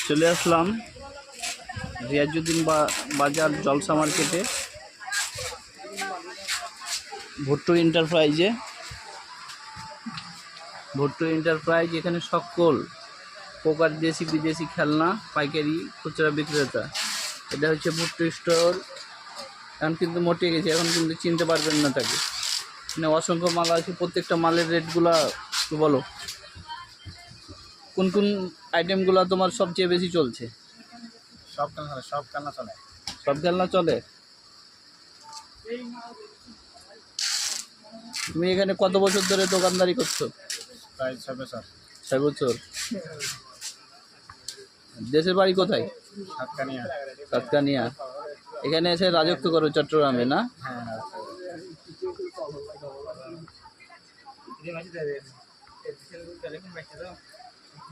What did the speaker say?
চলে আসলাম রিয়াজউদ্দিন বাজার জলসা মার্কেটে ভুট্টো এন্টারপ্রাইজ। এখানে সকল প্রকার দেশি বিদেশি খেলনা পাইকারি খুচরা বিক্রেতা। এটা হচ্ছে ভুট্টো স্টোর। এখন কিন্তু মোটে গেছে, এখন কিন্তু চিনতে পারবেন না তাকে। মানে অসংখ্য মাল আছে, প্রত্যেকটা মালের রেটগুলা একটু বলো, কোন কোন আইটেমগুলো তোমার সবচেয়ে বেশি চলছে? সব খেলনা চলে। সব খেলনা চলে। তুমি এখানে কত বছর ধরে দোকানদারি করছো? প্রায় 6 বছর। 6 বছর। দেশের বাড়ি কোথায়? সাতকানিয়া। এখানে এসে রাজত্ব করো চট্টগ্রামে, না? হ্যাঁ।